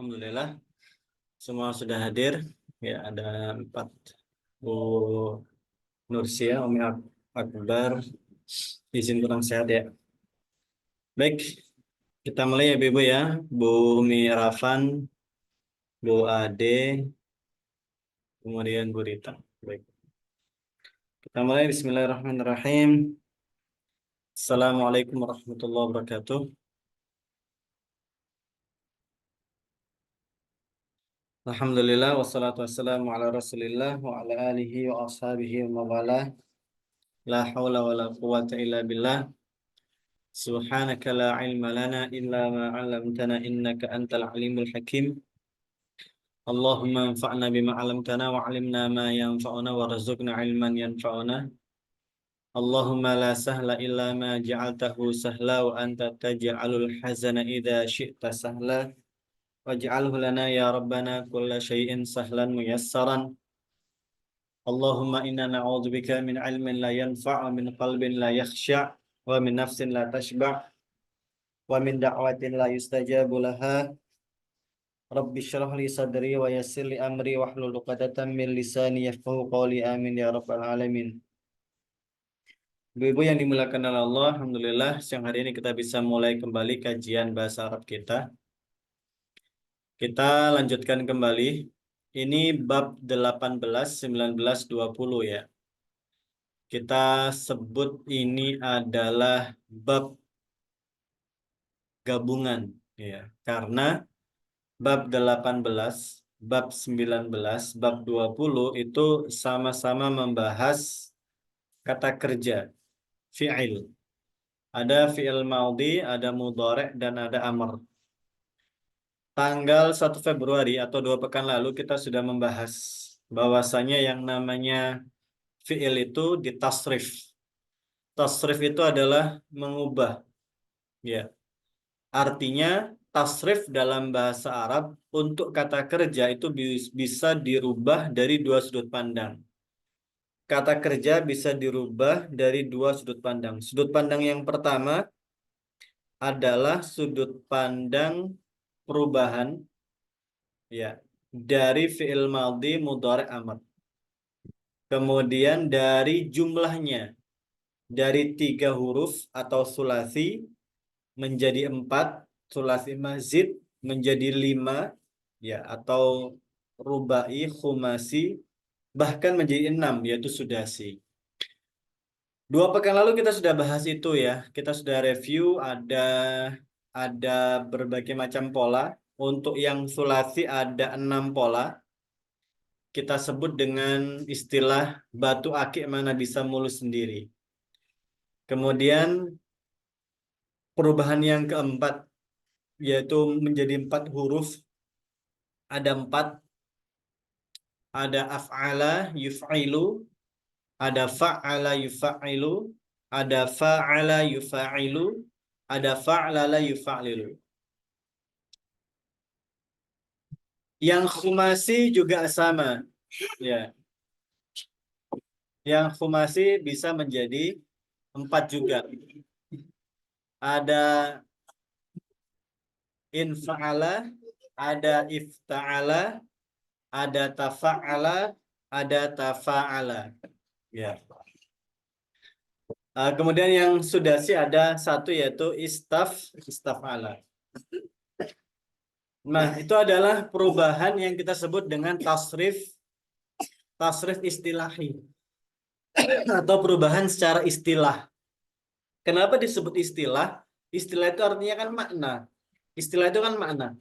Alhamdulillah semua sudah hadir. Ya, ada 4 Bu Nursia, Umi Akbar, izin kurang sehat ya. Baik, kita mulai ya Ibu ya. Bu Umi Rafan, Bu Ade, kemudian Bu Rita. Baik, kita mulai. Bismillahirrahmanirrahim. Assalamualaikum warahmatullahi wabarakatuh. Alhamdulillah wassalatu wassalamu ala Rasulillah wa ala alihi wa ashabihi wa mawalah. La haula wa la quwata illa billah. Subhanaka la ilma lana illa ma 'allamtana innaka antal alimul hakim. Allahumma anfa'na bima 'allamtana wa 'allimna ma yanfa'una warzuqna 'ilman yanfa'una. Allahumma la sahla illa ma ja'altahu sahla wa anta taj'alul hazana idza syi'ta sahla. Waj'alhu lana ya rabbana kulla syai'in sahlan muyassaran. Allahumma inna na'udzubika min 'ilmin la yanfa' wa min qalbin la yakhsha' wa min nafsin la tashba' wa min da'watin la yustajabu laha. Rabbi syrah li sadri wa yassir li amri wahlul 'uqdatam min lisani yafqahu qawli. Amin ya rabbal alamin. Ibu-ibu yang dimuliakan oleh Allah, alhamdulillah siang hari ini kita bisa mulai kembali kajian bahasa Arab kita. Kita lanjutkan kembali. Ini bab 18, 19, 20 ya. Kita sebut ini adalah bab gabungan ya. Karena bab 18, bab 19, bab 20 itu sama-sama membahas kata kerja, fi'il. Ada fi'il maudhi, ada mudhari' dan ada amr. Tanggal 1 Februari atau 2 pekan lalu kita sudah membahas bahwasanya yang namanya fi'il itu ditasrif. Tasrif itu adalah mengubah. Ya. Artinya tasrif dalam bahasa Arab untuk kata kerja itu bisa dirubah dari 2 sudut pandang. Kata kerja bisa dirubah dari 2 sudut pandang. Sudut pandang yang pertama adalah sudut pandang perubahan ya dari fi'il madhi, mudhari', amr. Kemudian dari jumlahnya dari 3 huruf atau sulasi menjadi 4, sulasi mazid menjadi 5 ya, atau rubai, khumasi, bahkan menjadi 6 yaitu sudasi. 2 pekan lalu kita sudah bahas itu ya. Kita sudah review ada berbagai macam pola. Untuk yang sulasi ada 6 pola. Kita sebut dengan istilah batu akik mana bisa mulus sendiri. Kemudian perubahan yang keempat yaitu menjadi 4 huruf. Ada 4. Ada af'ala yuf'ilu, ada fa'ala yufa'ilu, ada fa'ala yufa'ilu, ada fa'lala yufa'lilu. Yang khumasi juga sama ya. Yang khumasi bisa menjadi 4 juga. Ada infa'ala, ada ifta'ala, ada tafa'ala, ada tafa'ala. Ya. Kemudian yang sudasi ada 1 yaitu istaf'ala. Nah, itu adalah perubahan yang kita sebut dengan tasrif istilahi atau perubahan secara istilah. Kenapa disebut istilah? Istilah itu artinya kan makna. Istilah itu kan makna.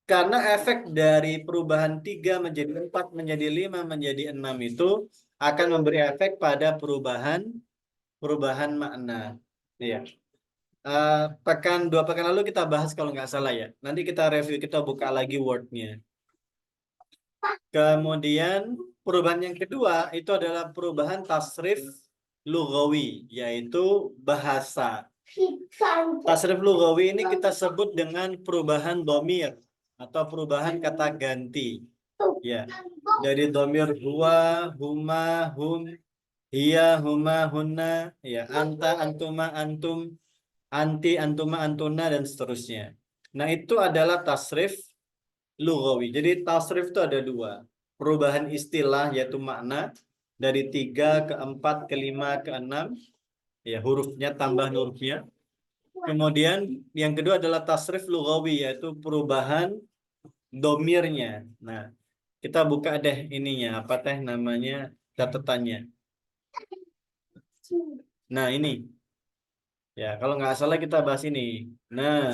Karena efek dari perubahan 3 menjadi 4 menjadi 5 menjadi 6 itu akan memberi efek pada perubahan makna. Iya. 2 pekan lalu kita bahas kalau nggak salah ya. Nanti kita review, kita buka lagi Word-nya. Kemudian perubahan yang kedua itu adalah perubahan tasrif lughawi, yaitu bahasa. Tasrif lughawi ini kita sebut dengan perubahan dhamir atau perubahan kata ganti. Ya. Dari dhamir huwa, huma, hum, hiya, huma, hunna, ya, anta, antuma, antum, anti, antuma, antuna, dan seterusnya. Nah, itu adalah tasrif lughawi. Jadi tasrif itu ada dua. Perubahan istilah yaitu makna dari tiga ke empat ke lima ke enam, ya hurufnya tambah hurufnya. Kemudian yang kedua adalah tasrif lughawi yaitu perubahan domirnya. Nah, kita buka deh ininya apa teh namanya catatannya. Nah ini ya kalau nggak salah kita bahas ini. Nah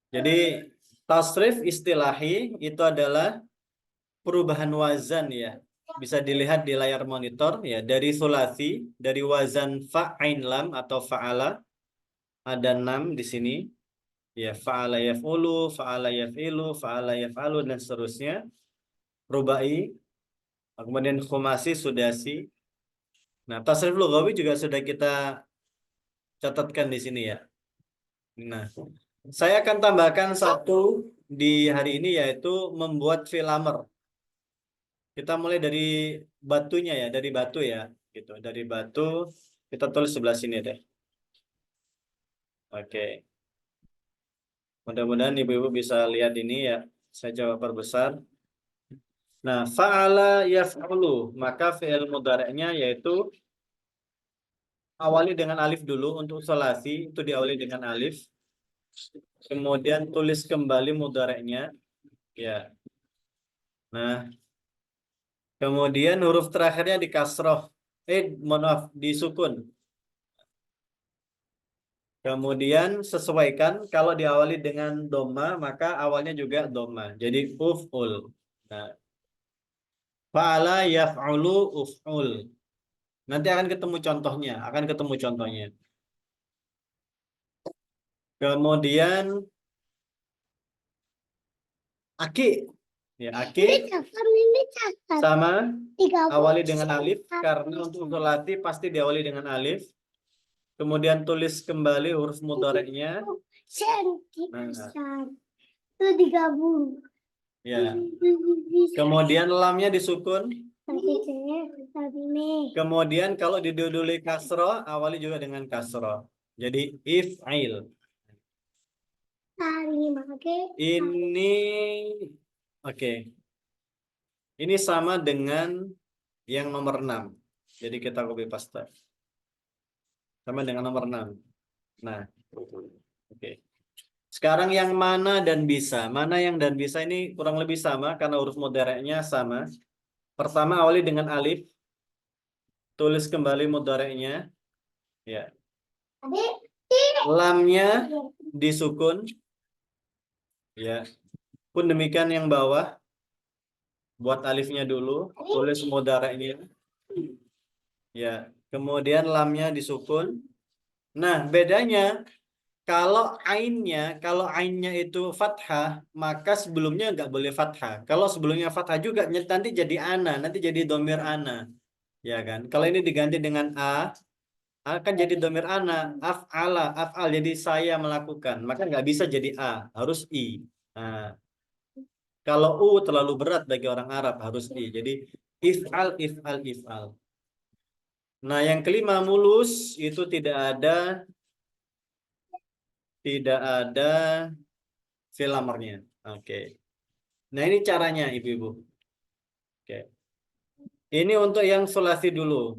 jadi tasrif istilahi itu adalah perubahan wazan ya. Bisa dilihat di layar monitor ya dari sulasi dari wazan fa'ain lam atau fa'ala ada 6 di sini ya fa'ala yaf'ulu, fa'ala yaf'ilu, fa'ala yaf'alu dan seterusnya. Rubai, kemudian khumasi, sudasi. Nah, tasrif lughawi juga sudah kita catatkan di sini ya. Nah, saya akan tambahkan satu di hari ini yaitu membuat filamer. Kita mulai dari batunya ya, dari batu ya, gitu. Dari batu kita tulis sebelah sini deh. Oke. Mudah-mudahan ibu-ibu bisa lihat ini ya. Saya coba perbesar. Nah, fa'ala yaf'ulu, maka fi'il mudhari'nya yaitu awali dengan alif dulu untuk solasi itu diawali dengan alif. Kemudian tulis kembali mudhari'nya ya. Nah, kemudian huruf terakhirnya di kasroh. Mohon maaf, disukun. Kemudian sesuaikan kalau diawali dengan doma maka awalnya juga doma. Jadi uf'ul. Nah, fa'ala yaf'ulu uf'ul. Nanti akan ketemu contohnya, akan ketemu contohnya. Kemudian aki. Ya, aki sama awali dengan alif karena untuk latih pasti diawali dengan alif. Kemudian tulis kembali huruf mudhari'nya. Nah, itu digabung. ya. Kemudian lamnya disukun. Kemudian kalau diduduli kasroh, awali juga dengan kasroh. Jadi if'il. Ini oke. Ini sama dengan yang nomor 6. Jadi kita copy paste. Sama dengan nomor 6. Nah, oke. Sekarang yang mana dan bisa. Mana yang dan bisa ini kurang lebih sama karena huruf mudhari'nya sama. Pertama awali dengan alif. Tulis kembali mudhari'nya. Ya. Lamnya disukun. Ya. Pun demikian yang bawah. Buat alifnya dulu. Tulis mudhari'nya. Ya. Kemudian lamnya disukun. Nah, bedanya kalau ainnya itu fathah, maka sebelumnya nggak boleh fathah. Kalau sebelumnya fathah juga nanti jadi ana, nanti jadi domir ana, ya kan? Kalau ini diganti dengan akan jadi domir ana, af'ala, af'al jadi saya melakukan, maka nggak bisa jadi a, harus i. Nah, kalau u terlalu berat bagi orang Arab harus i. Jadi if'al, if'al, if'al. Nah, yang kelima mulus itu tidak ada filamernya. Oke. Nah, ini caranya ibu-ibu. Oke. Ini untuk yang sulasi dulu.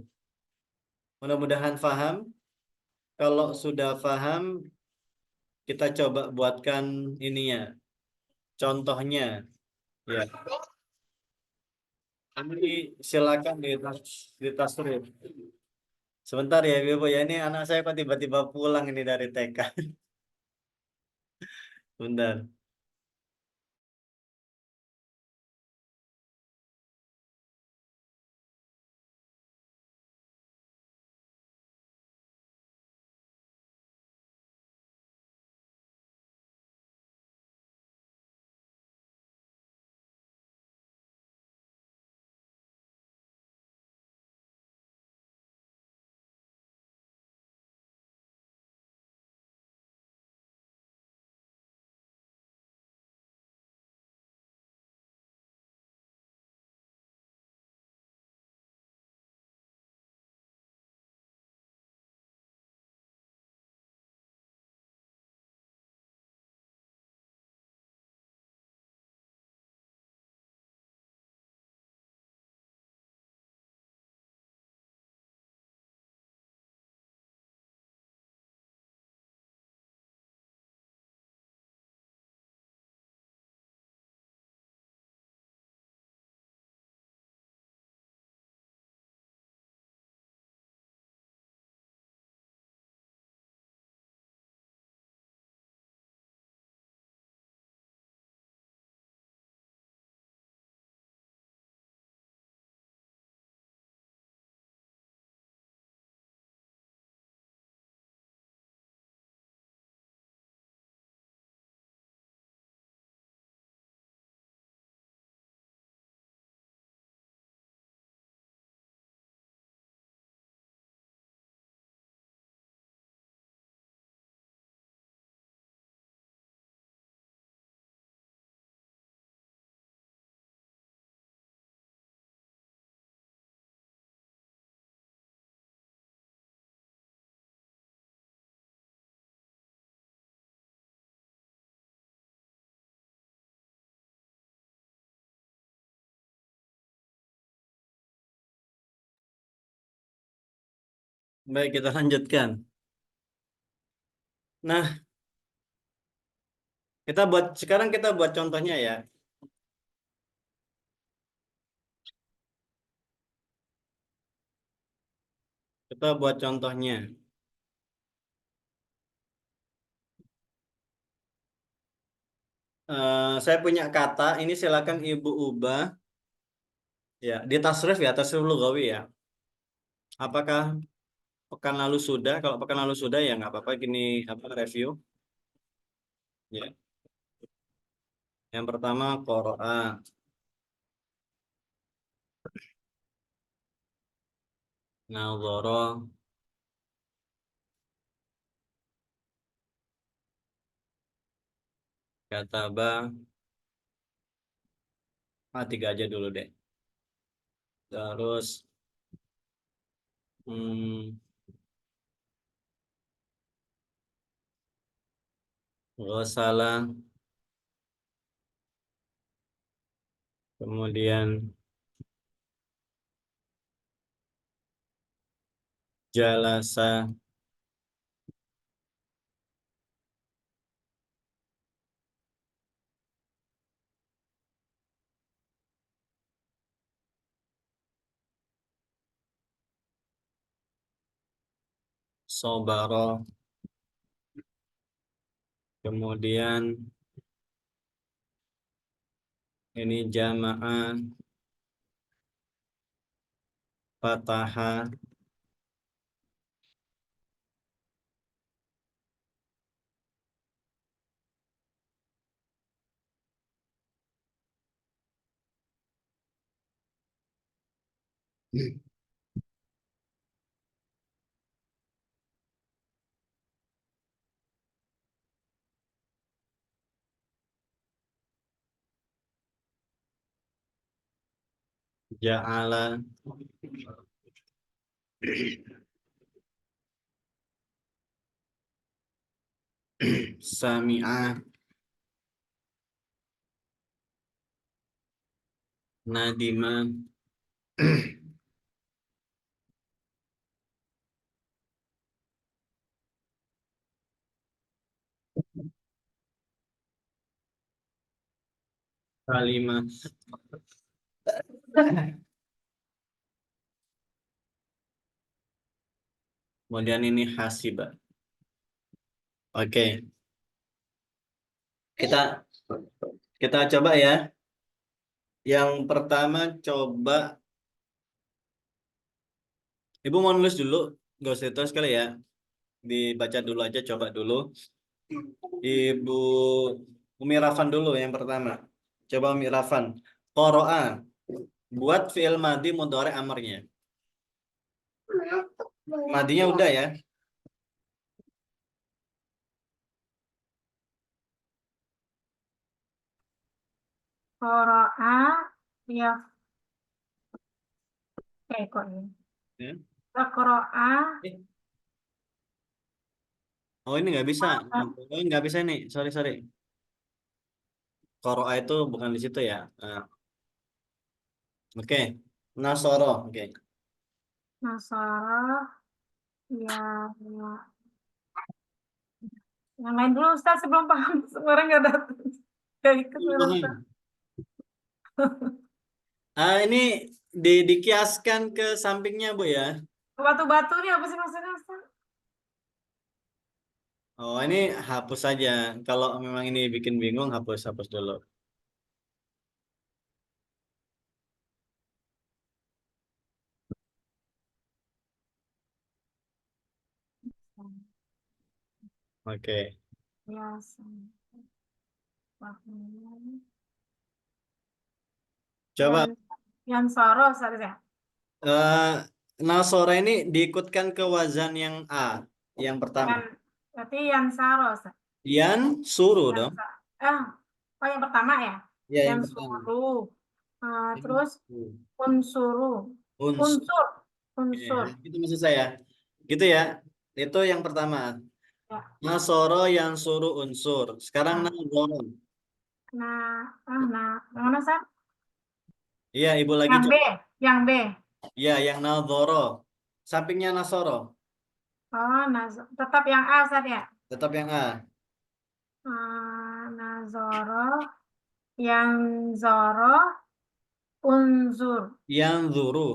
Mudah-mudahan paham. Kalau sudah paham, kita coba buatkan ininya. Contohnya. Ya. Ini silakan di tasrif. Sebentar ya ibu ya. Ini anak saya kok tiba-tiba pulang ini dari TK. Bentar. Baik, kita lanjutkan. Nah, sekarang kita buat contohnya ya. Kita buat contohnya. Saya punya kata, ini silakan Ibu ubah. Ya, di tasrif ya, tasrif lugawi ya. Apakah pekan lalu sudah? Kalau pekan lalu sudah ya nggak apa-apa. Gini apa review. Ya. Yang pertama qoro'a, nadhara, kataba. Tiga aja dulu deh. Terus hmm, ghasala, kemudian jalasa, sobara, kemudian ini jamaah, fataha, ja'ala, sami'a, nadima, kalimah. Kemudian ini hasiba. Oke, kita kita coba ya. Yang pertama coba Ibu mau nulis dulu, gak usah itu sekali ya. Dibaca dulu aja, coba dulu. Ibu Umi Rafan dulu yang pertama. Coba Umi Rafan. Qoro'a. Buat fi'il madi mudhari amarnya. Madinya udah ya. Qoro'a ya kok ini. Ya. Qoro'a Eh, Oh ini nggak bisa. Oh, nggak bisa nih. Sorry sorry. Qoro'a itu bukan di situ ya. Nah, oke. Nasoro. Oke. Nasara ya, yang lain dulu Ustaz sebelum paham sebenarnya nggak datang. Gak ikut Ustaz. Ini dikiaskan ke sampingnya Bu ya. Batu-batu ini apa sih maksudnya Ustaz? Oh ini hapus saja. Kalau memang ini bikin bingung, hapus dulu. Oke. Ya, Coba yang Soro Ustaz ya. eh Nasora ini diikutkan ke wazan yang A, yang pertama. Berarti yang Saro Ustaz. Yan suruh Yang dong. eh oh yang pertama ya. Ya yang Yang pertama. suruh. Terus unsuru. Unsur. Unsur. Ya, Unsur. itu maksud saya. Gitu ya. Itu yang pertama. Ya. Nasoro yang suruh unsur. Sekarang Nah, Nasoro. yang mana Ustaz? Iya, Ibu lagi Yang B. coba. Yang B. Ya, yang Nadoro. Sampingnya Nasoro. Oh, tetap yang A, Ustaz ya? Tetap yang A. Nazoro, yang Zoro, unzur. Yang zuru.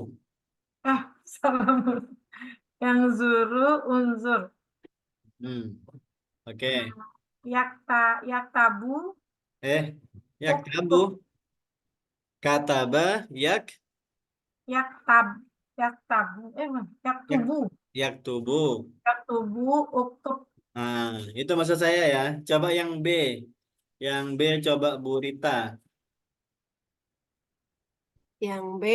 Eh, salah. Yang zuru, unzur. Oke. Yaktabu, Yaktabu. uktub. Kataba. Yaktab, yaktabu, bukan, Yak, yaktubu. yaktubu. Yaktubu, uktub. Nah, itu maksud saya ya. Coba yang B. Yang B coba Bu Rita. Yang B,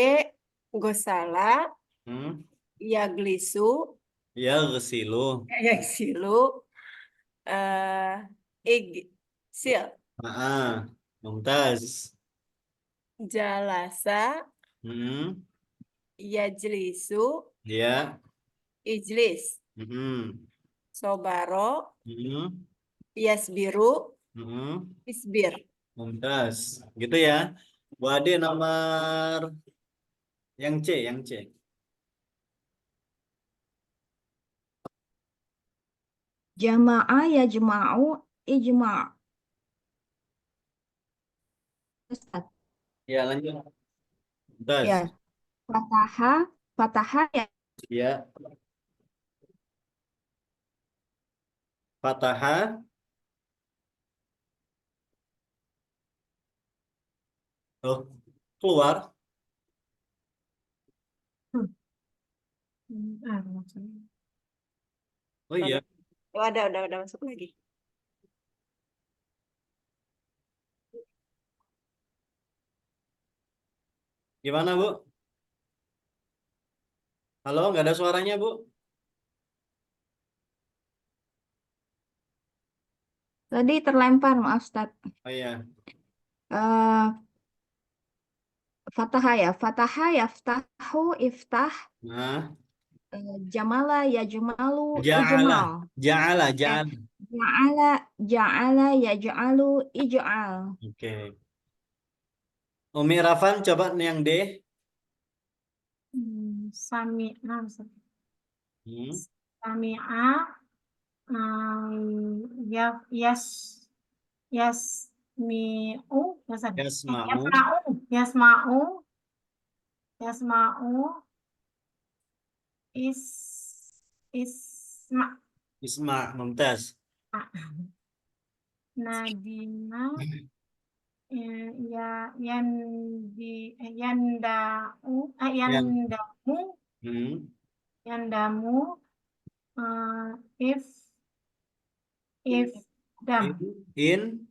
Gosala, Hmm? Yaglisu, Ya gesilu. Yaksilu, Igsil, Mumtaz. Jalasa, Hmm. Yajlisu, Ya. Ijlis, Hmm. Sobaro, Hmm. Yasbiru, Hmm. Isbir. Mumtaz. Gitu ya. Bu Ade nomor yang C, yang C. Jama'a yajma'u ijma'. Ustaz. Ya, lanjut. Mumtaz. Ya, fataha, fataha ya, Ya. Fataha. Oh, keluar. Maksudnya. Oh iya. Oh, udah masuk lagi. Gimana, Bu? Halo, nggak ada suaranya, Bu? tadi terlempar, maaf Ustaz. Oh iya. Eh fataha ya, fataha yaftahu iftah, Nah, jamala yajmalu ja'ala. ijmal. Ja'ala, Eh, ja'ala. ja'ala, ja'ala yaj'alu ij'al. Oke. Umi Rafan coba yang D. Sami'a, Ustaz. Hmm. Sami'a, ya, yasmi'u, Ustaz. Yasma'u. Yasma'u, yasma'u, is, isma, Isma' Mumtaz. Nadima, ya, yandau, Yang yandamu, hmm. yandamu, if, dam, In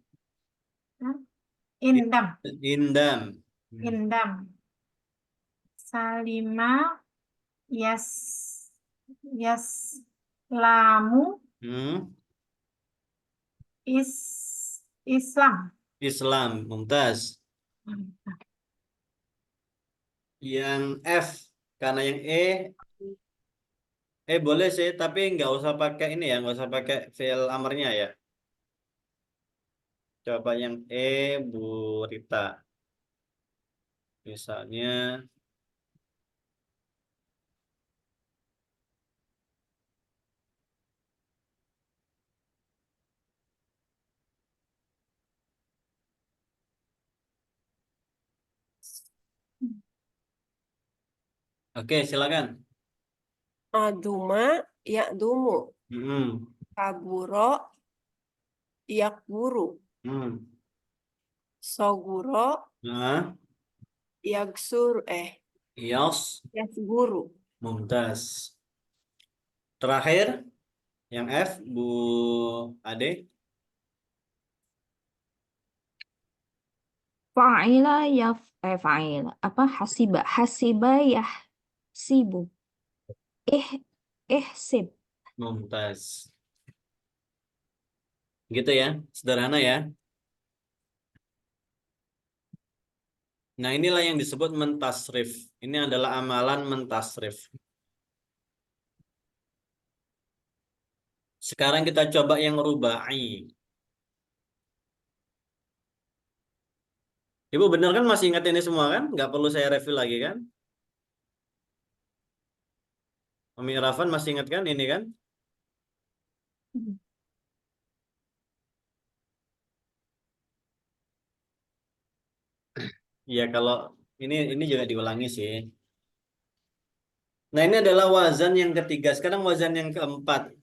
indam, indam. indam, salima, yas, yaslamu, Hmm. Islam. Islam Mumtaz. Yang F karena yang boleh sih tapi nggak usah pakai ini ya, nggak usah pakai fi'il amarnya ya. Coba yang Bu Rita. Misalnya, oke silakan. Aduma, Yakdumu, Hmm. Kaburo, Yakburu, Hmm. Soguro, Nah, Yagsur, Yos Yasguru. Mumtaz. Terakhir yang F Bu Ade. Fa'ila fa'ila apa hasiba, hasiba yahsibu, ih ihsib. Mumtaz. Gitu ya, sederhana ya. Nah, inilah yang disebut mentasrif. Ini adalah amalan mentasrif. Sekarang kita coba yang rubai. Ibu benar kan masih ingat ini semua kan? Nggak perlu saya review lagi kan? Umi Irfan masih ingat kan ini kan? Ya kalau ini juga diulangi sih. Nah, ini adalah wazan yang ketiga. Sekarang wazan yang keempat.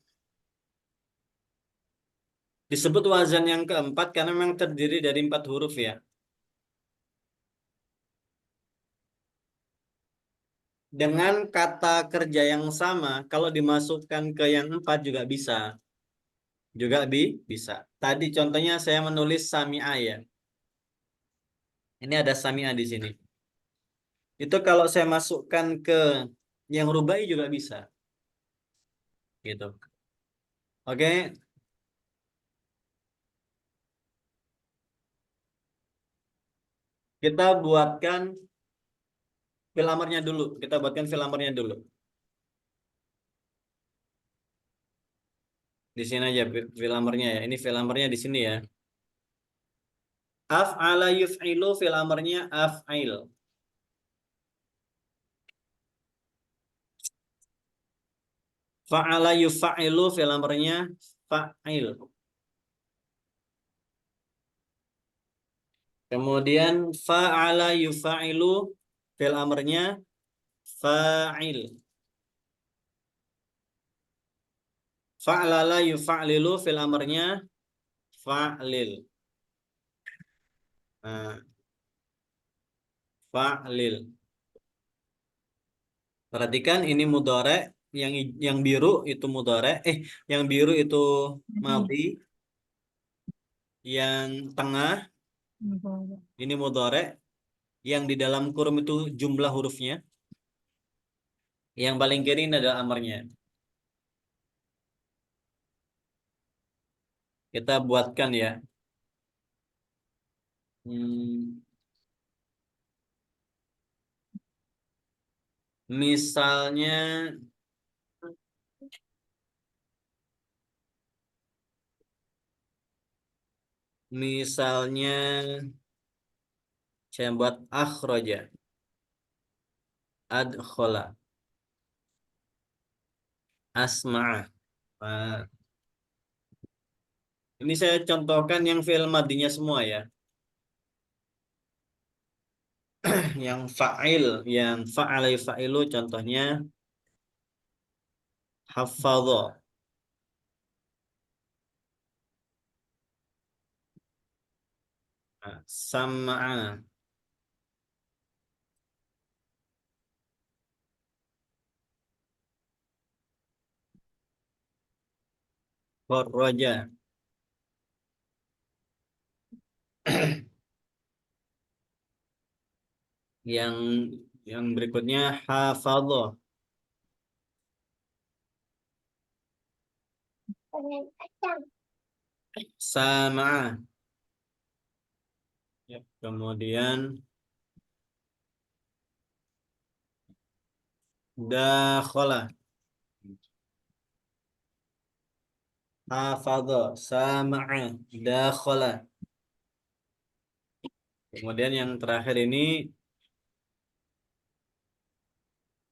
Disebut wazan yang keempat karena memang terdiri dari 4 huruf ya. Dengan kata kerja yang sama, kalau dimasukkan ke yang 4 juga bisa. Juga bisa. Tadi contohnya saya menulis sami'a ya. Ini ada sami'a di sini. Itu kalau saya masukkan ke yang rubai juga bisa. Gitu. Oke. Kita buatkan fil amarnya dulu. Kita buatkan fil amarnya dulu. Di sini aja fil amarnya ya. Ini fil amarnya di sini ya. Af'ala yuf'ilu fil amarnya af'il. Fa'ala yuf'ilu fil amarnya fa'il. Kemudian fa'ala yufa'ilu fil amarnya fa'il. Fa'lala yufa'lilu fil amarnya fa'lil. Nah, fa'lil. Perhatikan ini mudhari, yang biru itu mudhari, yang biru itu madhi, yang tengah ini mudhari, yang di dalam kurung itu jumlah hurufnya. Yang paling kiri ini adalah amarnya. Kita buatkan ya. Misalnya saya buat akhraja, adkhala, asma'a. Nah, ini saya contohkan yang fi'il madinya semua ya. Yang fa'il, yang fa'ala yufa'ilu contohnya hafadha, sama'a, kharraja. Yang berikutnya hafadha, sama'a. Ya, kemudian dakhala, hafadha, sama'a, dakhala. Kemudian yang terakhir ini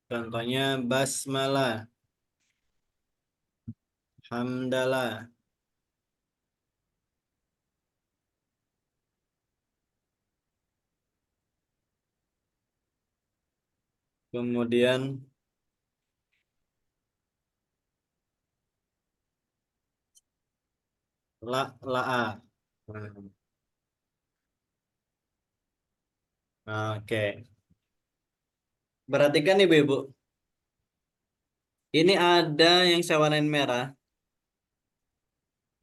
contohnya basmalah, hamdalah. Kemudian la'a. Oke. Perhatikan nih Ibu. Ini ada yang saya warnain merah.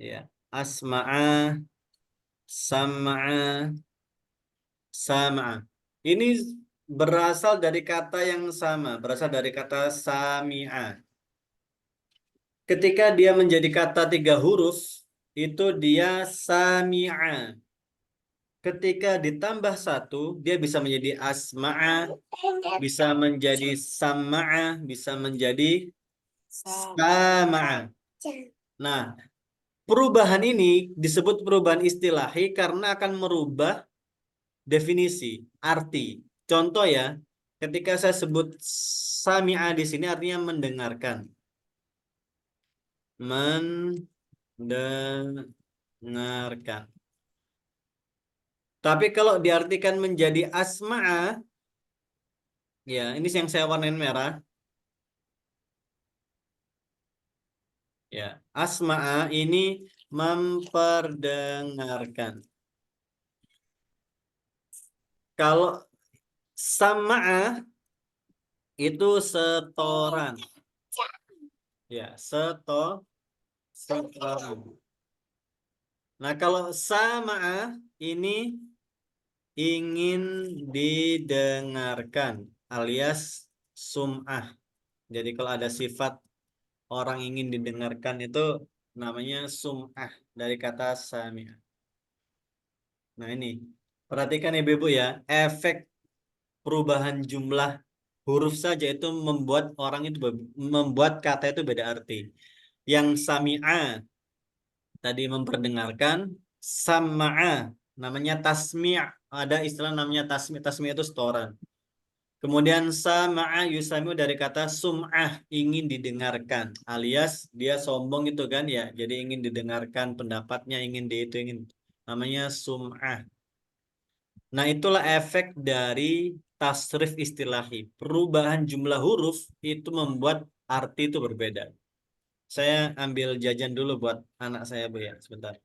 Ya. Asma'a, sama'a, sama'a. Ini berasal dari kata yang sama, berasal dari kata sami'a. Ketika dia menjadi kata 3 huruf, itu dia sami'a. Ketika ditambah 1, dia bisa menjadi asma'a, bisa menjadi sama'a, bisa menjadi sama'a. Nah, perubahan ini disebut perubahan istilahi karena akan merubah definisi, arti. Contoh ya, ketika saya sebut sami'a di sini artinya mendengarkan. dengarkan. Tapi kalau diartikan menjadi asma'a, ya ini yang saya warnain merah. Ya, asma'a ini memperdengarkan. Kalau sama'a itu setoran. Ya, setoran. Nah, kalau sama'a ini ingin didengarkan alias sum'ah. Jadi kalau ada sifat orang ingin didengarkan itu namanya sum'ah dari kata sami'ah. Nah, ini perhatikan ibu-ibu ya, efek perubahan jumlah huruf saja itu membuat orang itu membuat kata itu beda arti. Yang sami'ah tadi memperdengarkan, sama'a namanya tasmi', ada istilah namanya tasmi'. Tasmi' itu setoran. Kemudian sama'a yusami'u dari kata sum'ah, ingin didengarkan, alias dia sombong itu kan ya, jadi ingin didengarkan pendapatnya, ingin di itu ingin, namanya sum'ah. Nah, itulah efek dari tasrif istilahi. Perubahan jumlah huruf itu membuat arti itu berbeda. Saya ambil jajan dulu buat anak saya, Bu ya, sebentar.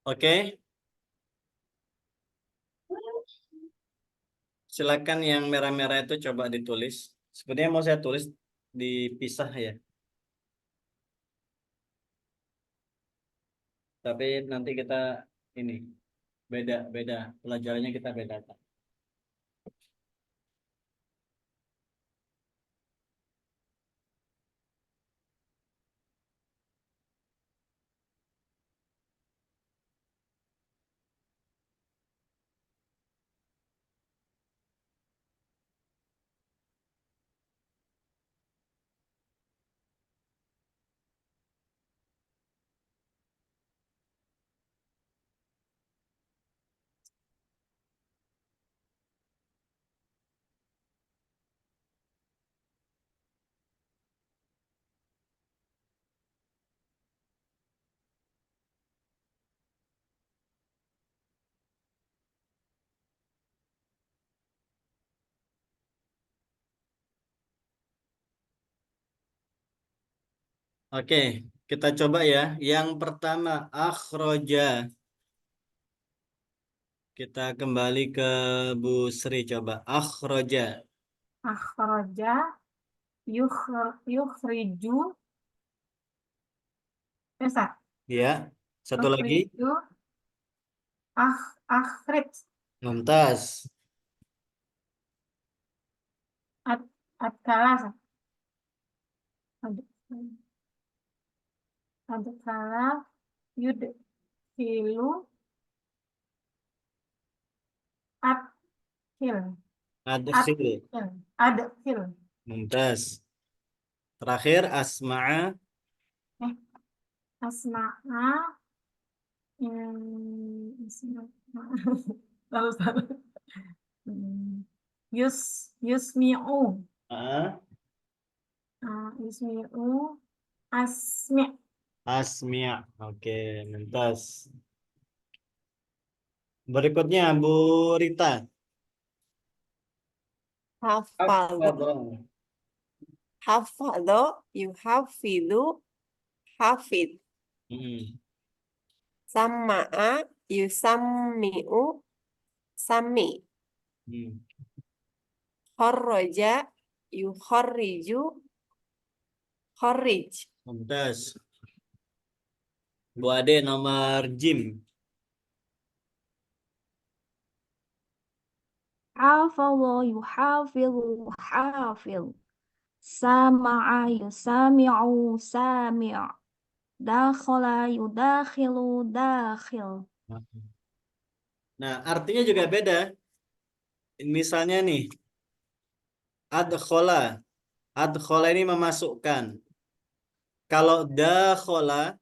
Oke, silakan yang merah-merah itu coba ditulis. Sebenarnya mau saya tulis dipisah ya, tapi nanti kita ini beda-beda pelajarannya kita bedakan. Oke, kita coba ya. Yang pertama, akhroja. Kita kembali ke Bu Sri coba. Akhroja. Akhraja yukhriju. Bisa. Ya. Satu lagi. Yukhriju. Akhrij. Mumtaz. Adkalas. Adkala yudhilu adkhil. Adkhil. Adkhil. Mumtaz. Terakhir, asma'a. Asma'a. Asma'a. Salah. Yusmi'u. Ah, Yusmi'u. Asmi'. asmi'. Oke, mumtaz. Berikutnya Bu Rita. Hafal. Hafadhah. hafadho, yuhafidu, hafid. Mm-mm. Sama'a, yusammi'u, sami. Hmm. Kharraja, yukharriju, kharrij. Mumtaz. Bu Ade nomor Jim. Hafadha yuhafidhu hafidh. Sama'a yusami'u sami'. Dakhala yudakhilu dakhil. Nah, artinya juga beda. Misalnya nih, adkhola. Adkhola ini memasukkan. Kalau dakhola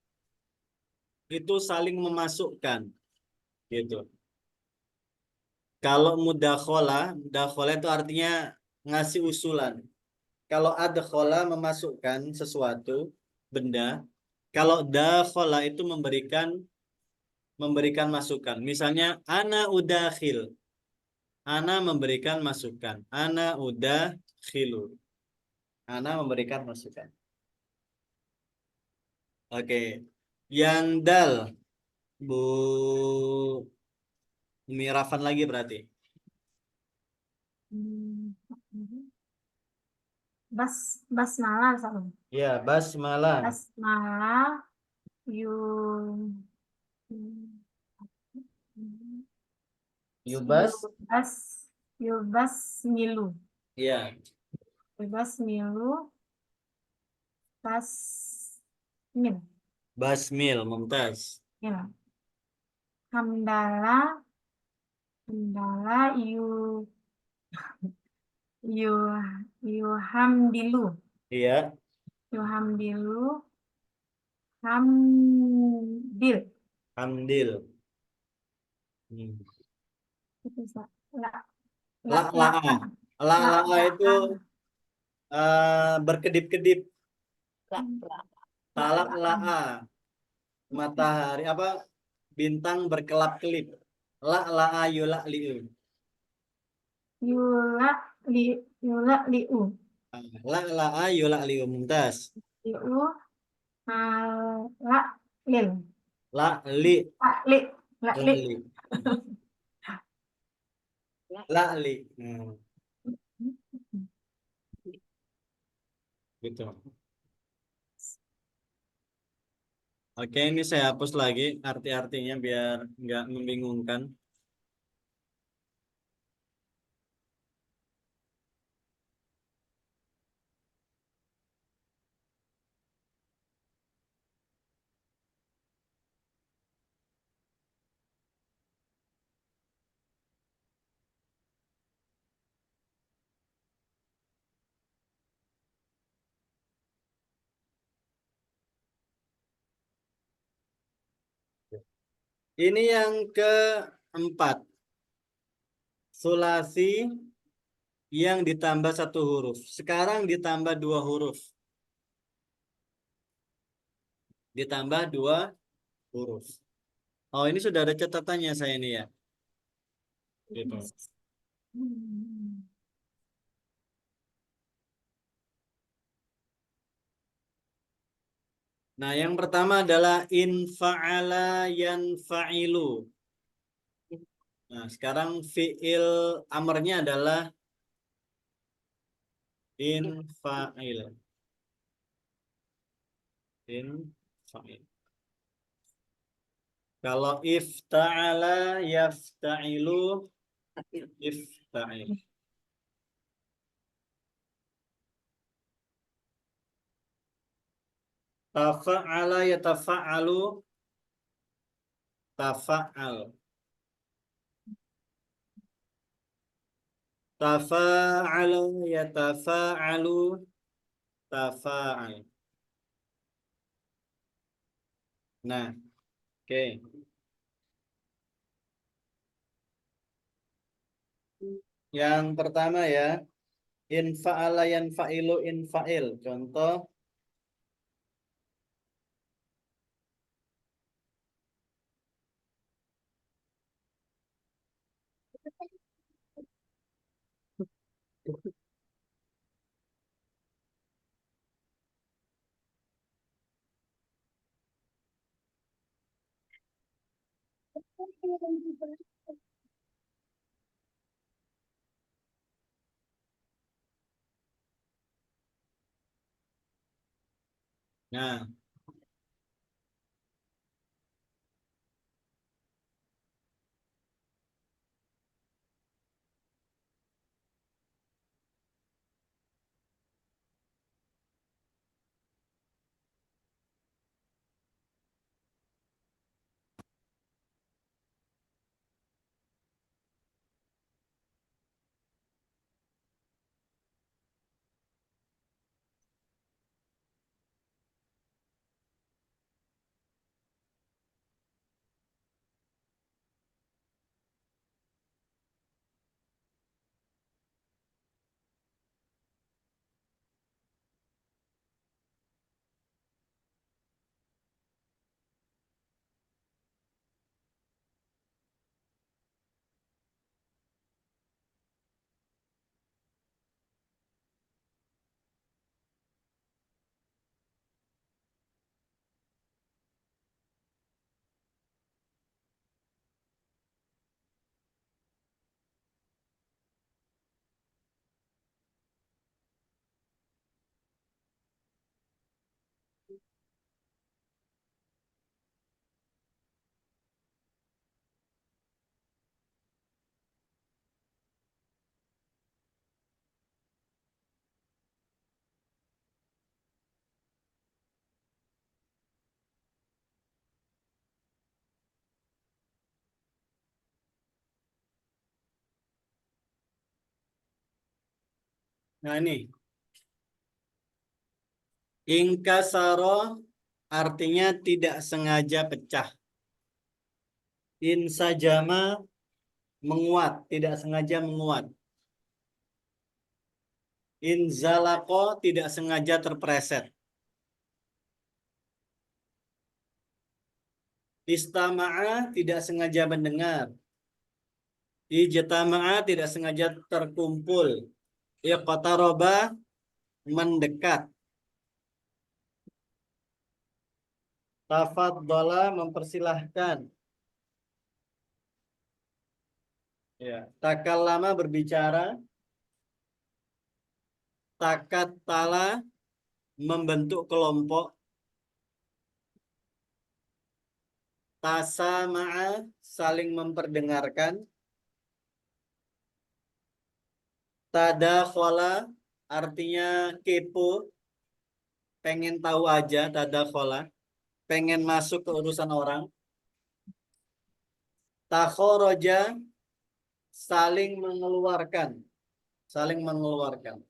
itu saling memasukkan. Gitu. Kalau mudakhola itu artinya ngasih usulan. Kalau adkhola memasukkan sesuatu, benda. Kalau dakhola itu memberikan masukan. Misalnya, ana udakhil. Ana memberikan masukan. Ana udakhilu. Ana memberikan masukan. Oke. Yang dal, Bu Mirafan lagi berarti. Hmm. Basmalah sama. Ya, basmalah. Basmalah yu Yubas. yubas yubas milu. Ya, Yubas milu basmil. basmil, mumtaz. Ya. Hamdalah hamdalah yu yuhamdilu. Iya, Yuhamdilu hamdil. hamdil. Hmm. Itu la La, la, la, la la itu berkedip-kedip. La, Talak la'a. Matahari apa? Bintang berkelap-kelip. La la'a yula liu. yula li yula liu. La la'a yula liu, mumtaz. Liu la lil. La li. La li. La La li. li. La li. Gitu. Oke, ini saya hapus lagi arti-artinya biar nggak membingungkan. Ini yang keempat. Sulasi yang ditambah satu huruf. Sekarang ditambah dua huruf. Ditambah dua huruf. Oh, ini sudah ada catatannya saya ini ya. Gitu. Nah, yang pertama adalah in fa'ala yanfa'ilu. Nah, sekarang fi'il amarnya adalah in fa'il. In fa'il. Kalau ifta'ala yafta'ilu, ifta'il. Tafa'ala yatafa'alu, tafa'al. Tafa'ala yatafa'alu, tafa'al. Nah, oke. Yang pertama ya, in fa'ala yanfa'ilu infa'il. Contoh, Nah, ini ingkasaro artinya tidak sengaja pecah. Insajama menguat, tidak sengaja menguat. Inzalako tidak sengaja terpreset. Istama'a tidak sengaja mendengar. Ijtama'a tidak sengaja terkumpul. Iqtaroba mendekat. Tafadhala mempersilahkan. Ya, takallama berbicara. Takattala membentuk kelompok. Tasama'a saling memperdengarkan. Tadakhala artinya kepo, pengen tahu aja. Tadakhala pengen masuk ke urusan orang. Takhoroja saling mengeluarkan, saling mengeluarkan.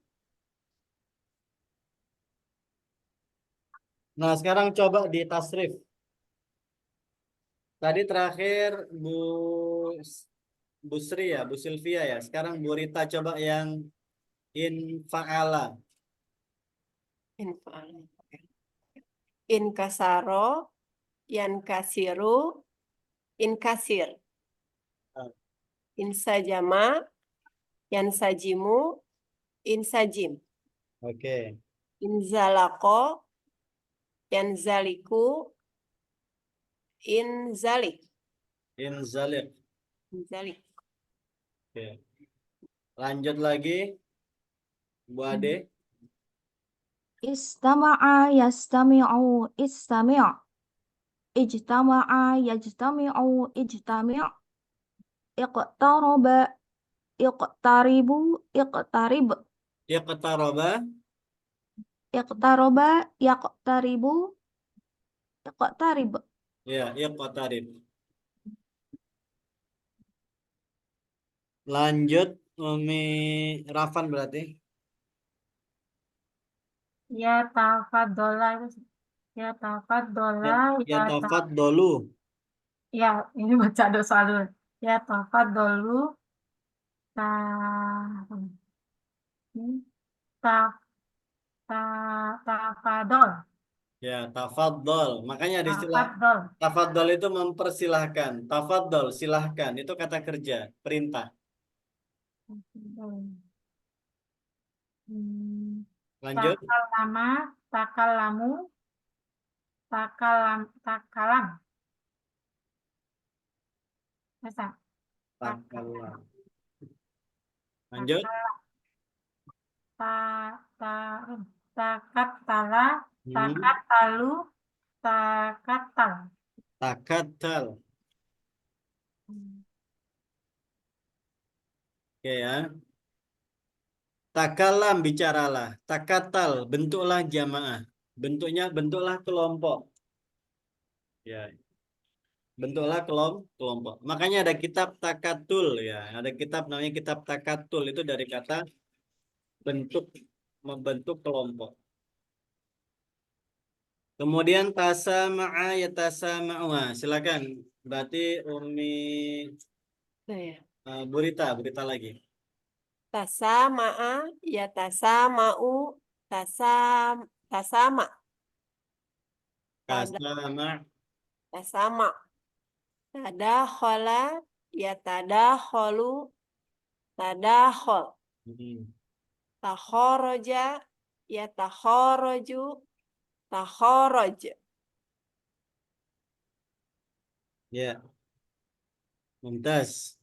Nah, sekarang coba di tasrif. Tadi terakhir Bu Sri ya, Bu Sylvia ya. Sekarang Bu Rita coba yang infa'ala. Infa'al. Inkasaro, yankasiru, inkasir. Ah. Insajama, yansajimu, insajim. Oke. Inzalako, yanzaliku, inzalik. Inzalik. Inzalik. Oke. Lanjut lagi. Bu Ade. Istama'a yastami'u istami'. Ijtama'a yajtami'u ijtami'. Iqtaraba iqtaribu iqtarib. Iqtaroba. Iqtaraba yaqtaribu iqtarib. Ya, iqtarib. Lanjut Umi Rafan berarti. Ya tafadzola. Ya tafadzola. Ya tafadholu. Ya, ini baca dosa dulu. Ya tafadzolu. Ta, ta, ta, tafadol. Ya, tafadhol. Makanya ada istilah Tafadol. tafadhol itu mempersilahkan. Tafadhol, silahkan. Itu kata kerja, perintah. Hmm, Lanjut. Takalama, takalamu, takalam, takalam. Bisa. Takallam. Lanjut. Ta, ta, takat tala, Hmm. takat talu, takat tal. Takatal. Oke ya. Takalam bicaralah. Takatal bentuklah jamaah. Bentuklah kelompok. Ya. Bentuklah kelompok. Makanya ada kitab takatul ya. Ada kitab namanya kitab takatul itu dari kata bentuk membentuk kelompok. Kemudian tasama'a yatasama'u. Silakan. Berarti Umi Saya. Burita lagi. Tasama'a, ya tasama'u, tasama, Kasama' tasama. Tadakhala, ya tadakholu, tadakhol. Hmm. Takharaja, ya takharaju, takharaj. Ya, mumtaz.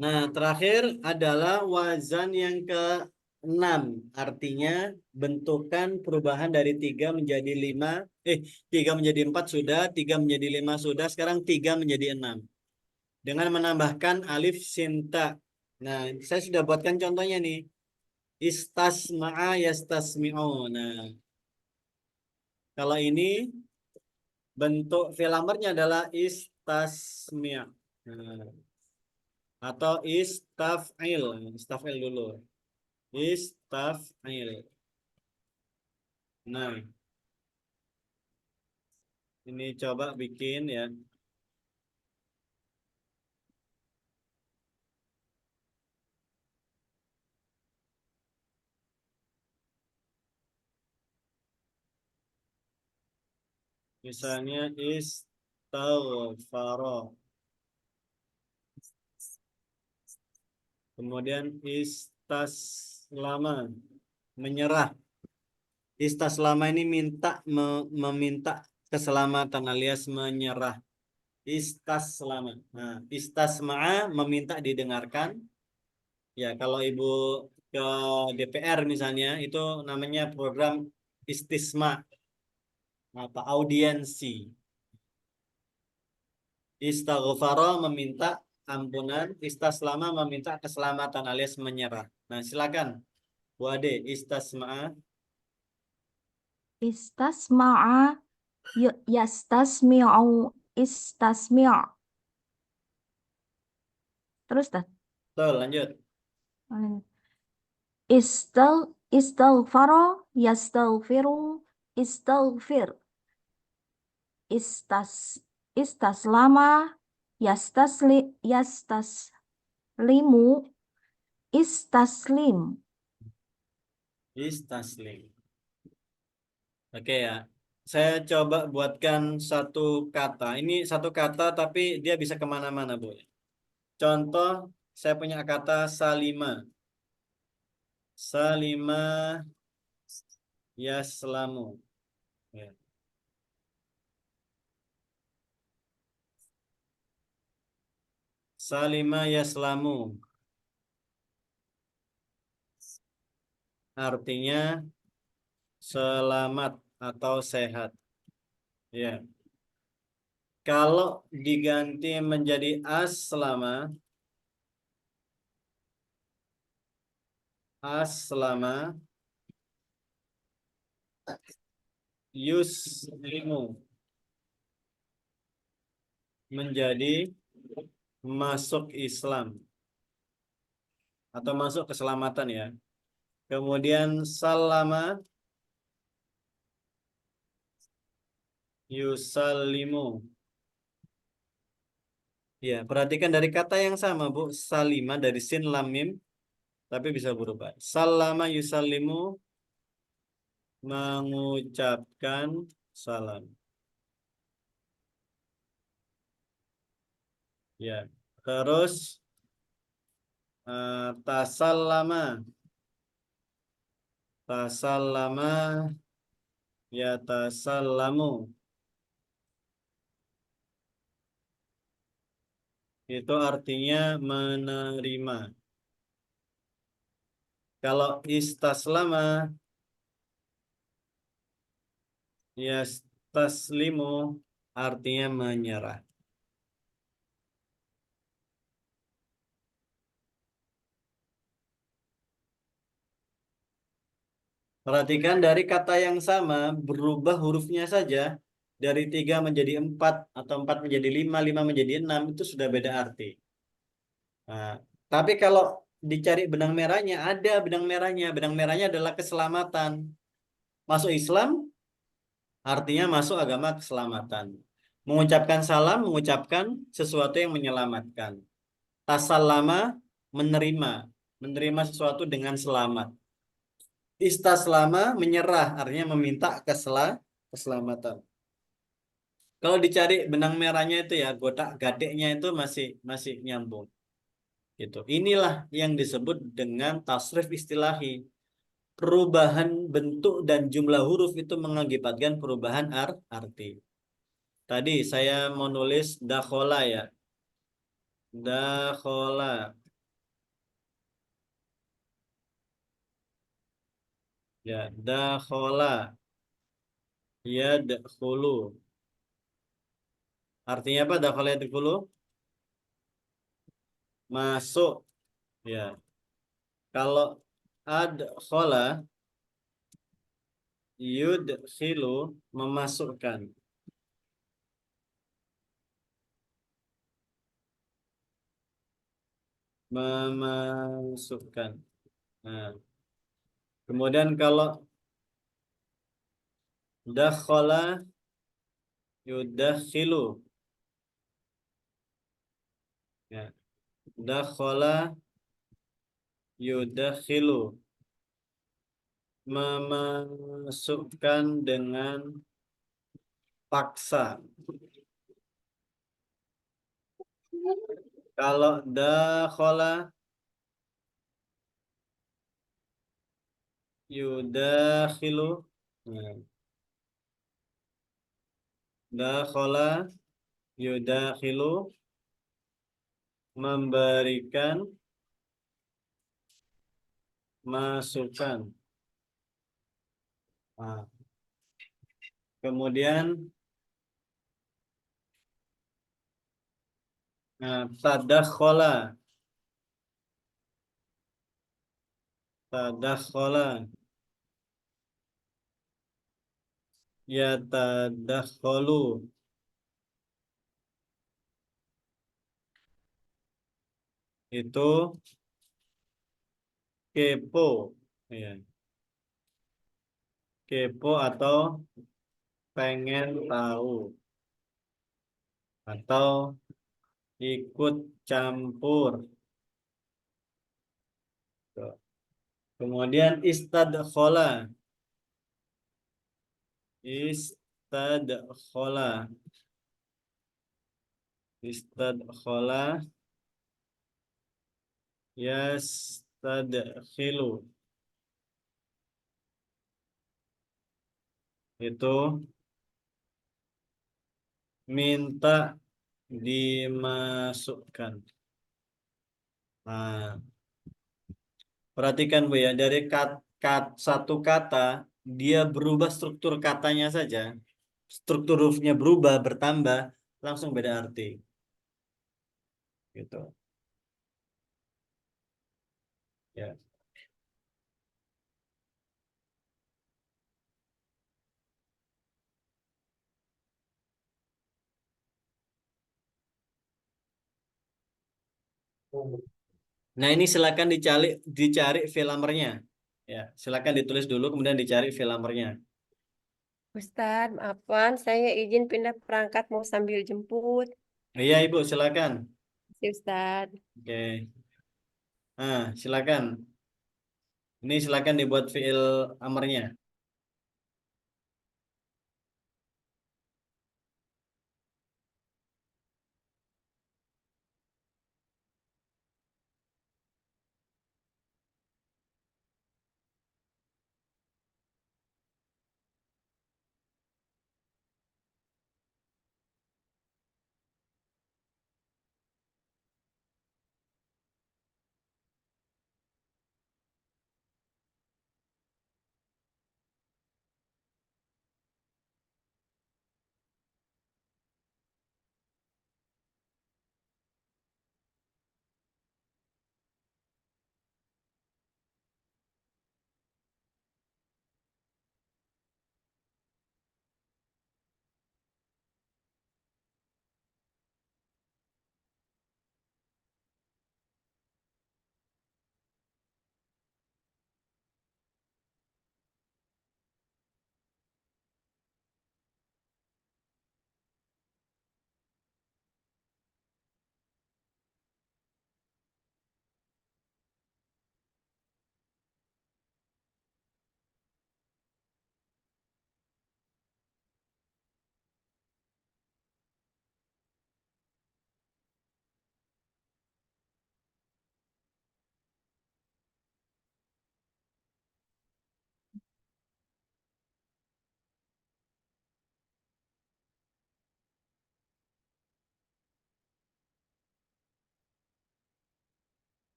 Nah, terakhir adalah wazan yang ke-6. Artinya bentukan perubahan dari 3 menjadi 5. 3 menjadi 4 sudah, 3 menjadi 5 sudah, sekarang 3 menjadi 6. Dengan menambahkan alif sinta. Nah, saya sudah buatkan contohnya nih. Istasma'a yastasmi'u. Nah, kalau ini bentuk fi'il amrnya adalah istasmi'. Nah, atau istaf'il dulu. Istaf'il. Nah, ini coba bikin ya. Misalnya istaghfara. Kemudian istaslama, menyerah. Istaslama ini meminta keselamatan alias menyerah. Istaslama. Nah, istasma'a meminta didengarkan. Ya, kalau ibu ke DPR misalnya itu namanya program istisma apa audiensi. Istaghfara meminta ampunan, istaslama meminta keselamatan alias menyerah. Nah, silakan. Bu Ade, istasma'a. Istasma'a yastasmi'u istasmi'. Terus dah. Betul, lanjut. Istaghfara yastaghfiru istaghfir. Istaslama yastaslimu istaslim. Istaslim. Oke ya. Saya coba buatkan satu kata. Ini satu kata tapi dia bisa kemana-mana, Bu. Contoh, saya punya kata salima. Salima yaslamu. Ya. Salima yaslamu. Artinya selamat atau sehat. Ya. Kalau diganti menjadi aslama yuslimu menjadi masuk Islam atau masuk keselamatan ya. Kemudian salama yusallimu. Ya, perhatikan dari kata yang sama, Bu. Salima dari sin lam mim tapi bisa berubah. Salama yusallimu mengucapkan salam. Ya. Terus tasallama tasallama ya tasallamu itu artinya menerima. Kalau istaslama, yastaslimu artinya menyerah. Perhatikan dari kata yang sama, berubah hurufnya saja. Dari 3 menjadi 4, atau 4 menjadi 5, 5 menjadi 6, itu sudah beda arti. Nah, tapi kalau dicari benang merahnya, ada benang merahnya. Benang merahnya adalah keselamatan. Masuk Islam, artinya masuk agama keselamatan. Mengucapkan salam, mengucapkan sesuatu yang menyelamatkan. Tasallama, menerima. Menerima sesuatu dengan selamat. Istaslama, menyerah, artinya meminta keselamatan. Kalau dicari benang merahnya itu ya, gotak gadeknya itu masih masih nyambung. Gitu. Inilah yang disebut dengan tasrif istilahi. Perubahan bentuk dan jumlah huruf itu mengakibatkan perubahan arti. Tadi saya mau nulis dakhola ya. Dakhola. Ya, dakhola. Yadkhulu. Artinya apa dakhola yadkhulu? Masuk. Ya. Kalau adkhola, yudkhilu, memasukkan. Memasukkan. Nah, kemudian kalau dakhala, yudakhilu. Ya. Dakhala, yudakhilu. Memasukkan dengan paksa. Kalau dakhala, yudakhilu. Nah, dakhala, yudakhilu, memberikan masukan. Nah, kemudian tadakhola, tadakhola, ya tadakholu, itu kepo, ya. Kepo atau pengen tahu, atau ikut campur. Tuh. Kemudian istadkhola, istadkhola, istadkhola, yastadkhilu, itu minta dimasukkan. Nah, perhatikan Bu ya, dari satu kata dia berubah struktur katanya saja, struktur hurufnya berubah, bertambah, langsung beda arti. Gitu. Ya. Nah, ini silakan dicari filamernya. Ya, silakan ditulis dulu kemudian dicari filamernya. Ustadz, maafan, saya izin pindah perangkat mau sambil jemput. Iya, Ibu, silakan. Si Ustadz. Oke. Nah, silakan. Ini silakan dibuat fiil amarnya.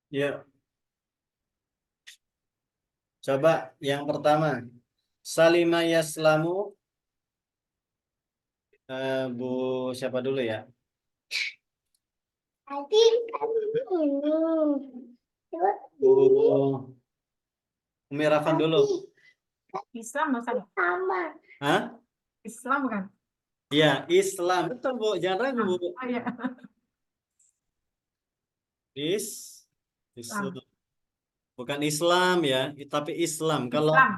Ya, coba yang pertama. Salima yaslamu, Bu siapa dulu ya? Tadi kan ini. Coba Bu Umi Rafan dulu. Islam Ustaz. sama. Hah? Islam bukan? Ya, Islam. Betul, Bu. Jangan ragu, Bu. Oh iya. Islam. Bukan Islam ya, tapi Islam. Kalau Islam.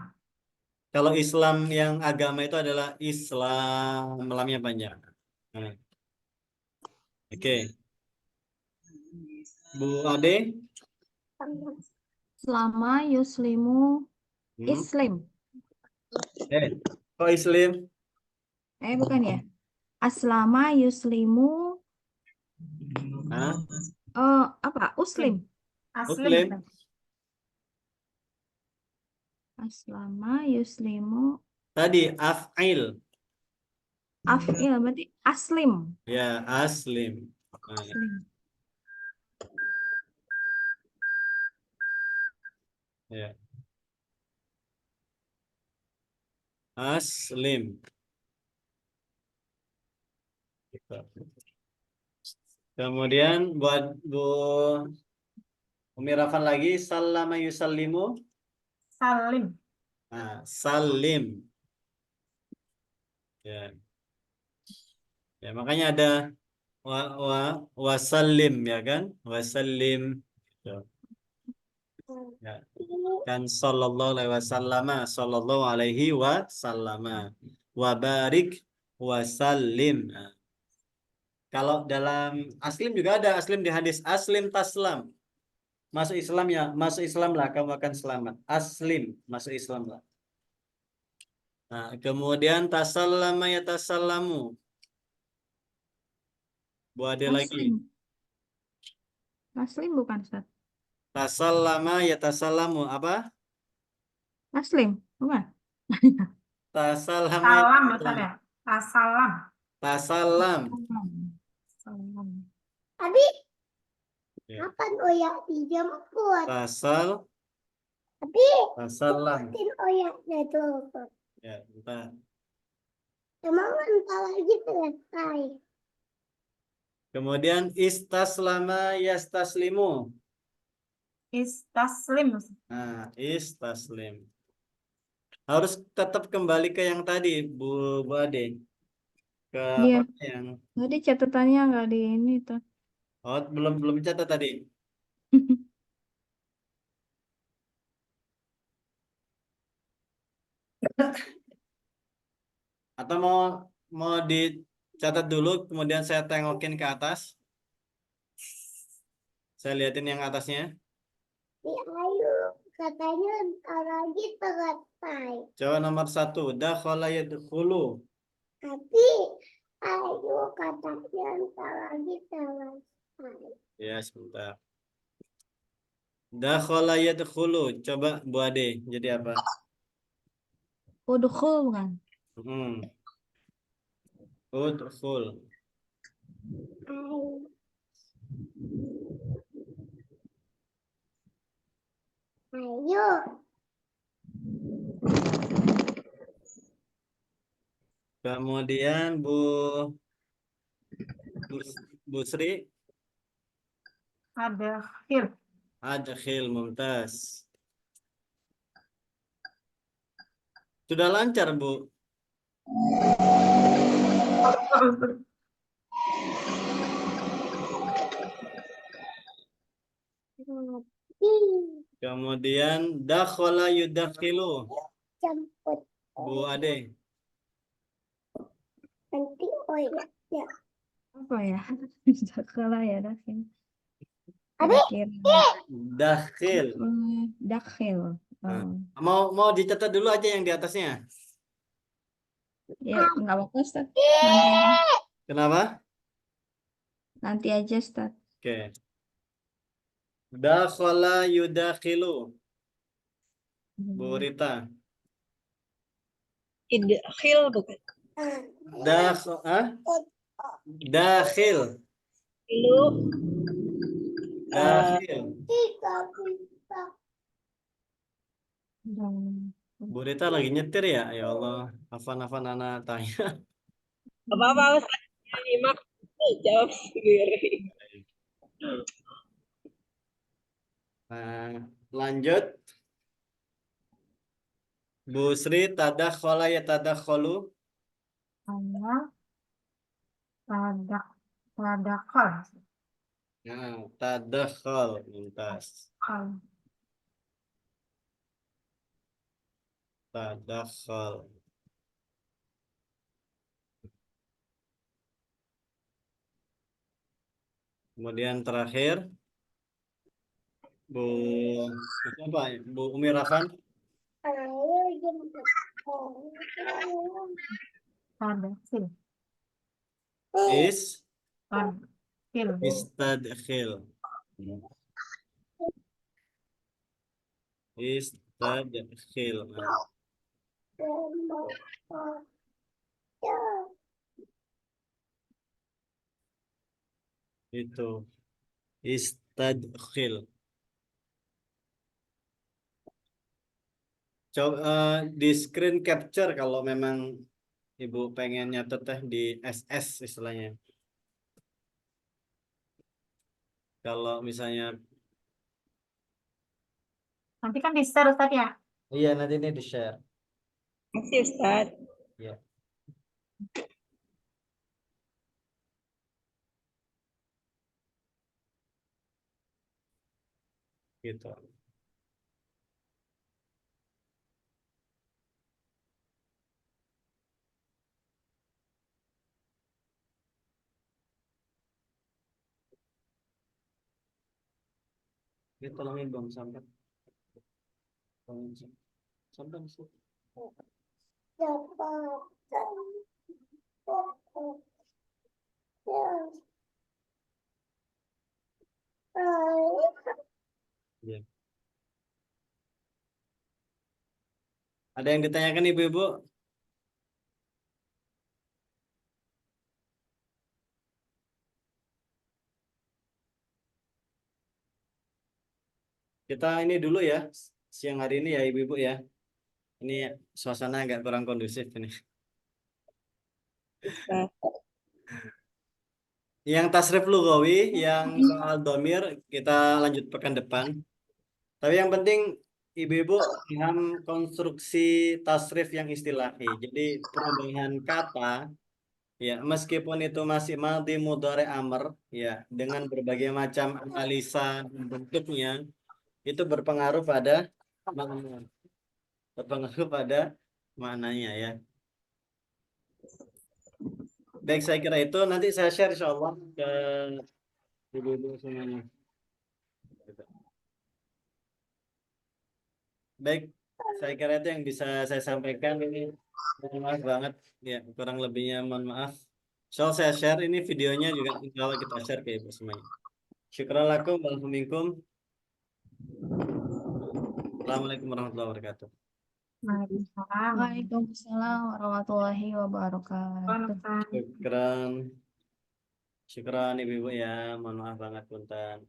kalau Islam yang agama itu adalah Islam, lamnya panjang. Nah, oke. Bu Ade, Selama yuslimu hmm? Islim. Kok Islam? Bukan ya. Aslama yuslimu Hah? apa? Uslim. Aslim. Muslim? Ustaz. Aslama yuslimu Tadi af'il. af'il berarti aslim. Ya, aslim. Nah, Aslim. ya. Aslim. Kemudian buat Bu Umi Rafan lagi sallama yusallimu. Salim. Nah, salim. Ya. Ya, makanya ada wasallim ya kan? Wasallim. Gitu. Ya. Kan sallallahu alaihi wasallama wa barik wasallim. Nah, kalau dalam aslim juga ada aslim di hadis aslim taslam. Masuk Islam ya, masuk Islam lah kamu akan selamat. Aslim, masuk Islam lah. Nah, kemudian tasallama ya tasallamu. Bu Ade lagi. Taslim. Taslim bukan Ustaz. Tasallama ya tasallamu apa? Taslim, bukan? Tasallama ya Salam Ustaz tasallamu. ya. Assalam. Tasallam. Salam. Abi, Ya. kapan Oya dijemput? Tasal, Abi, tasallam. jemputin Oyaknya tuh. Ya, bentar. Emang bentar lagi selesai. Kemudian istaslama yastaslimu. Istaslim Ustaz. Nah, istaslim. Harus tetap kembali ke yang tadi, Bu Ade. Ke Iya. apa yang Tadi catatannya nggak di ini tuh. oh belum catat tadi. Atau mau dicatat dulu kemudian saya tengokin ke atas. Saya liatin yang atasnya. Ya, ayo, katanya bentar lagi selesai. Coba nomor 1, dakhala yadkhulu. Tapi, ayo, katanya bentar lagi selesai. Ya, sebentar. Dakhala yadkhulu. Coba Bu Ade jadi apa? Udkhul bukan? Udkhul. Ayo. Ayo. Kemudian Bu Sri Adkhil. adkhil mumtaz. Sudah lancar, Bu. Kemudian dakhala yudakhilu. Jemput. Bu Ade. Nanti Oya. Ya. Apa ya? Dakhala ya, dakhil. Abi, Kira-kira. Dakhil. Dakhil. Nah. Oh. Mau dicatat dulu aja yang di atasnya. Ya, nggak apa-apa, Ustaz. Nanti aja. Kenapa? Nanti aja, Ustaz. Oke. Dakhala yudakhilu. Bu Rita. Idkhil bukan? Dakhil. Ilu. Dakhil. tiga bisa. Bu Rita lagi nyetir ya? Ya Allah. Afan anak tanya. Apa-apa Ustaz. Nyimak. Jawab sendiri. Nah, lanjut. Bu Sri tadakhala ya tadakhulu. Saya tadakhal. Nah, tadakhal. Mumtaz. Tadakhal. Kemudian terakhir Bu apa? Bu Umi Rafan. Ayo jemput. Tadakhil. Tadakhil. Istadkhil. Istadkhil. Nah, itu. Istadkhil. Coba di screen capture kalau memang Ibu pengen nyatet di SS istilahnya. Kalau misalnya, Nanti kan di-share Ustaz ya. iya nanti ini di-share. Makasih Ustaz. Ya. Gitu. Ini tolongin dong sampai. Tolongin sampai sih. Dapat. Iya. Ada yang ditanyakan ibu-ibu? Kita ini dulu ya, siang hari ini ya ibu-ibu ya. Ini suasana agak kurang kondusif ini. Yang tasrif lugawi, yang soal domir, kita lanjut pekan depan. Tapi yang penting ibu-ibu paham konstruksi tasrif yang istilahi. Jadi perubahan kata, ya meskipun itu masih madhi mudhari amr, ya dengan berbagai macam analisa dan bentuknya, itu berpengaruh pada makna. Berpengaruh pada maknanya ya. Baik, saya kira itu nanti saya share insya Allah ke ibu-ibu semuanya. Baik, saya kira itu yang bisa saya sampaikan ini. Mohon maaf banget, ya kurang lebihnya mohon maaf. Soal saya share ini videonya juga insya Allah kita share ke ibu semuanya. Syukran lakum, walhamdulillah. Assalamualaikum warahmatullahi wabarakatuh. Waalaikumsalam. Waalaikumsalam warahmatullahi wabarakatuh. Waalaikumsalam. Syukran, syukran ibu-ibu ya, mohon maaf banget punten.